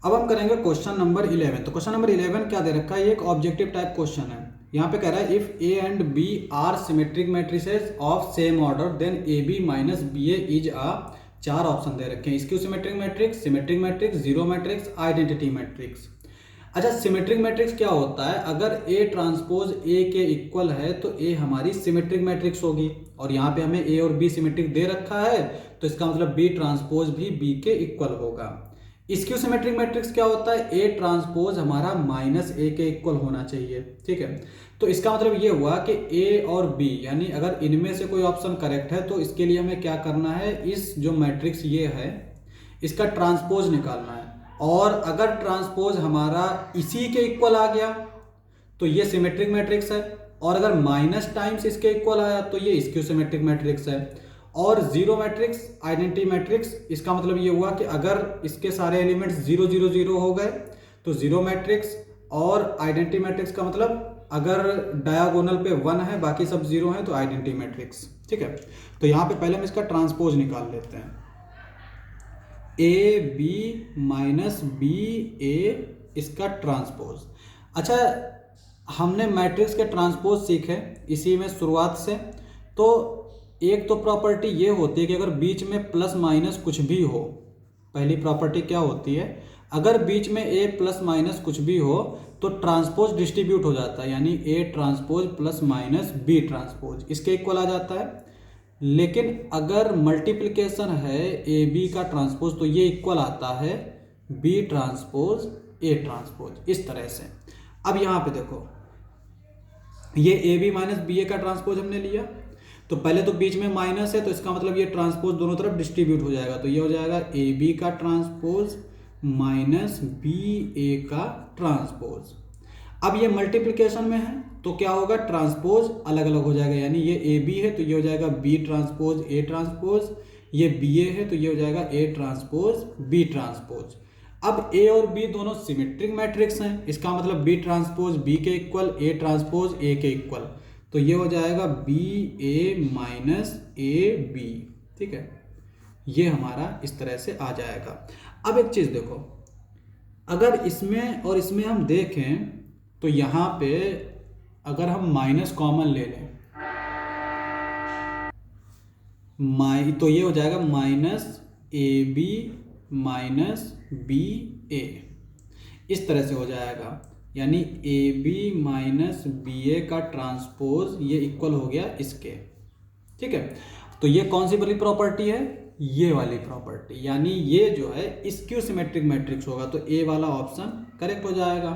अब हम करेंगे क्वेश्चन नंबर 11। तो क्वेश्चन नंबर 11 क्या दे रखा है, ये एक ऑब्जेक्टिव टाइप क्वेश्चन है। यहाँ पे कह रहा है if A and B are symmetric matrices of same order then A B minus B A is ah, चार ऑप्शन दे रखे हैं, skew symmetric matrix, zero matrix, identity matrix. अच्छा, सिमेट्रिक मैट्रिक्स क्या होता है, अगर ए ट्रांसपोज ए के इक्वल है तो ए हमारी सिमेट्रिक मैट्रिक्स होगी, और यहाँ पे हमें ए और बी सिमेट्रिक दे रखा है तो इसका मतलब बी ट्रांसपोज भी बी के इक्वल होगा। स्क्यू सिमेट्रिक मैट्रिक्स क्या होता है, ए ट्रांसपोज हमारा माइनस ए के इक्वल होना चाहिए। ठीक है, तो इसका मतलब ये हुआ कि ए और बी यानी अगर इनमें से कोई ऑप्शन करेक्ट है तो इसके लिए हमें क्या करना है, इस जो मैट्रिक्स ये है इसका ट्रांसपोज निकालना है, और अगर ट्रांसपोज हमारा इसी के इक्वल आ गया तो ये सिमेट्रिक मैट्रिक्स है, और अगर माइनस टाइम्स इसके इक्वल आया तो ये स्क्यू सिमेट्रिक मैट्रिक्स है। और जीरो मैट्रिक्स, आइडेंटिटी मैट्रिक्स, इसका मतलब ये हुआ कि अगर इसके सारे एलिमेंट्स 0 0 0 हो गए तो जीरो मैट्रिक्स, और आइडेंटिटी मैट्रिक्स का मतलब अगर डायगोनल पे 1 है बाकी सब 0 है तो आइडेंटिटी मैट्रिक्स। ठीक है, तो यहाँ पे पहले हम इसका ट्रांसपोज निकाल लेते हैं, ए बी माइनस बी ए, इसका ट्रांसपोज। अच्छा, हमने मैट्रिक्स के ट्रांसपोज सीखे इसी में शुरुआत से। तो एक तो प्रॉपर्टी ये होती है कि अगर बीच में प्लस माइनस कुछ भी हो, पहली प्रॉपर्टी क्या होती है, अगर बीच में ए प्लस माइनस कुछ भी हो तो ट्रांसपोज डिस्ट्रीब्यूट हो जाता है, यानी A transpose plus minus B transpose इसके इक्वल आ जाता है। लेकिन अगर मल्टीप्लिकेशन है ए बी का ट्रांसपोज तो ये इक्वल आता है बी ट्रांसपोज ए ट्रांसपोज, इस तरह से। अब यहाँ पे देखो, ये ए बी माइनस बी ए का ट्रांसपोज हमने लिया, तो पहले तो बीच में माइनस है तो इसका मतलब ये ट्रांसपोज दोनों तरफ डिस्ट्रीब्यूट हो जाएगा, तो ये हो जाएगा ए बी का ट्रांसपोज माइनस बी ए का ट्रांसपोज। अब ये मल्टीप्लिकेशन में है तो क्या होगा, ट्रांसपोज अलग अलग हो जाएगा, यानी ये ए बी है तो ये हो जाएगा बी ट्रांसपोज ए ट्रांसपोज, ये बी ए है तो ये हो जाएगा ए ट्रांसपोज बी ट्रांसपोज। अब ए और बी दोनों सिमेट्रिक मैट्रिक्स हैं, इसका मतलब बी ट्रांसपोज बी के इक्वल, ए ट्रांसपोज ए के इक्वल, तो ये हो जाएगा B A minus A B. ठीक है, ये हमारा इस तरह से आ जाएगा। अब एक चीज देखो, अगर इसमें और इसमें हम देखें तो यहाँ पे अगर हम माइनस कॉमन ले लें तो ये हो जाएगा minus A B minus B A, इस तरह से हो जाएगा, यानी A B minus B A का ट्रांसपोज ये इक्वल हो गया इसके। ठीक है, तो ये कौन सी वाली प्रॉपर्टी है, ये वाली प्रॉपर्टी, यानी ये जो है स्क्यू सिमेट्रिक मैट्रिक्स होगा, तो ए वाला ऑप्शन करेक्ट हो जाएगा।